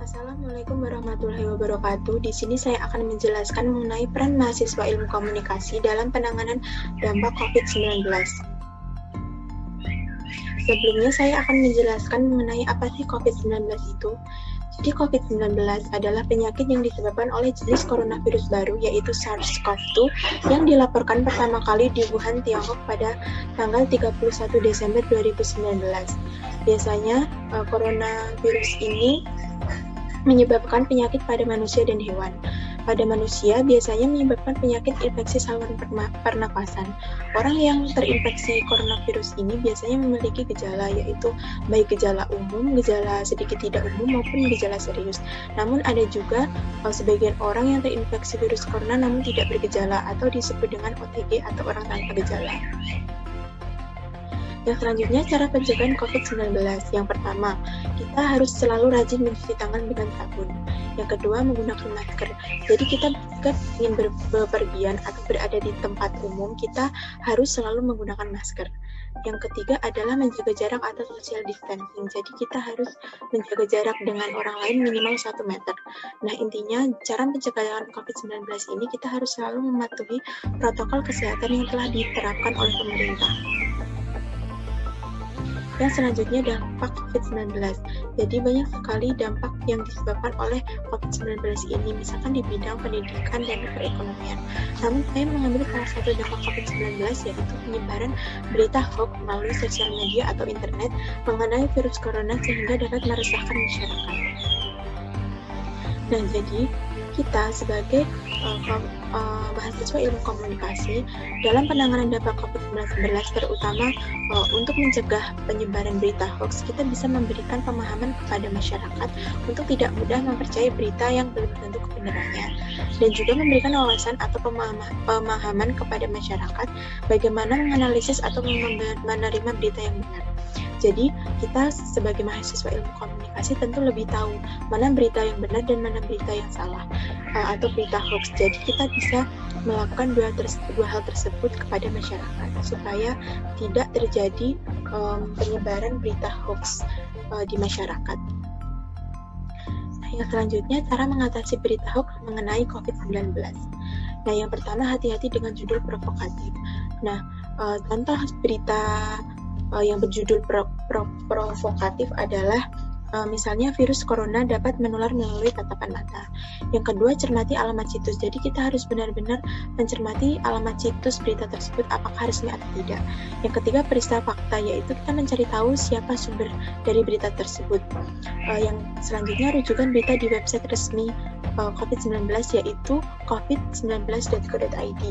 Assalamualaikum warahmatullahi wabarakatuh. Di sini saya akan menjelaskan mengenai peran mahasiswa ilmu komunikasi dalam penanganan dampak COVID-19. Sebelumnya saya akan menjelaskan mengenai apa sih COVID-19 itu. Jadi COVID-19 adalah penyakit yang disebabkan oleh jenis coronavirus baru yaitu SARS-CoV-2 yang dilaporkan pertama kali di Wuhan, Tiongkok pada tanggal 31 Desember 2019. Biasanya coronavirus ini menyebabkan penyakit pada manusia dan hewan. Pada manusia biasanya menyebabkan penyakit infeksi saluran pernapasan. Orang yang terinfeksi coronavirus ini biasanya memiliki gejala yaitu baik gejala umum, gejala sedikit tidak umum maupun gejala serius. Namun ada juga sebagian orang yang terinfeksi virus corona namun tidak bergejala atau disebut dengan OTG atau orang tanpa gejala. Yang selanjutnya, cara pencegahan COVID-19. Yang pertama, kita harus selalu rajin mencuci tangan dengan sabun. Yang kedua, menggunakan masker. Jadi kita jika ingin bepergian atau berada di tempat umum, kita harus selalu menggunakan masker. Yang ketiga adalah menjaga jarak atau social distancing. Jadi kita harus menjaga jarak dengan orang lain minimal 1 meter. Nah, intinya cara pencegahan COVID-19 ini kita harus selalu mematuhi protokol kesehatan yang telah diterapkan oleh pemerintah. Yang selanjutnya dampak COVID-19. Jadi banyak sekali dampak yang disebabkan oleh COVID-19 ini, misalkan di bidang pendidikan dan perekonomian. Namun saya mengambil salah satu dampak COVID-19 yaitu penyebaran berita hoax melalui sosial media atau internet mengenai virus corona sehingga dapat meresahkan masyarakat. Nah, jadi kita sebagai mahasiswa ilmu komunikasi dalam penanganan dampak COVID-19 terutama untuk mencegah penyebaran berita hoax, kita bisa memberikan pemahaman kepada masyarakat untuk tidak mudah mempercayai berita yang belum tentu kebenarannya, dan juga memberikan wawasan atau pemahaman kepada masyarakat bagaimana menganalisis atau menerima berita yang benar. Jadi kita sebagai mahasiswa ilmu komunikasi tentu lebih tahu mana berita yang benar dan mana berita yang salah atau berita hoax. Jadi kita bisa melakukan dua hal tersebut kepada masyarakat supaya tidak terjadi penyebaran berita hoax di masyarakat. Nah, yang selanjutnya cara mengatasi berita hoax mengenai COVID-19. Nah, yang pertama hati-hati dengan judul provokatif. Nah, contoh berita yang berjudul provokatif adalah misalnya virus corona dapat menular melalui tatapan mata. Yang kedua, cermati alamat situs. Jadi kita harus benar-benar mencermati alamat situs berita tersebut apakah resmi atau tidak. Yang ketiga, periksa fakta, yaitu kita mencari tahu siapa sumber dari berita tersebut. Yang selanjutnya, rujukan berita di website resmi COVID-19 yaitu covid19.go.id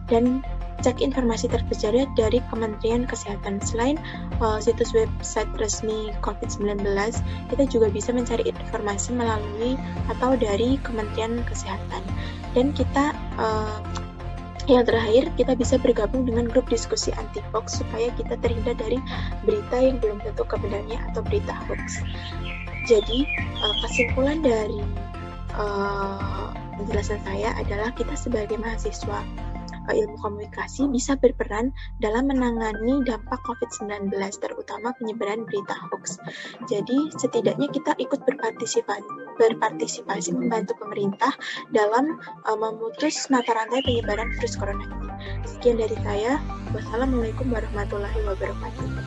dan cek informasi terpercaya dari Kementerian Kesehatan. Selain situs website resmi COVID-19, kita juga bisa mencari informasi melalui atau dari Kementerian Kesehatan. Dan kita yang terakhir, kita bisa bergabung dengan grup diskusi anti-hoax supaya kita terhindar dari berita yang belum tentu kebenarannya atau berita hoax. Jadi, kesimpulan dari penjelasan saya adalah kita sebagai mahasiswa ilmu komunikasi bisa berperan dalam menangani dampak COVID-19, terutama penyebaran berita hoax. Jadi, setidaknya kita ikut berpartisipasi membantu pemerintah dalam memutus mata rantai penyebaran virus corona ini. Sekian dari saya. Wassalamualaikum warahmatullahi wabarakatuh.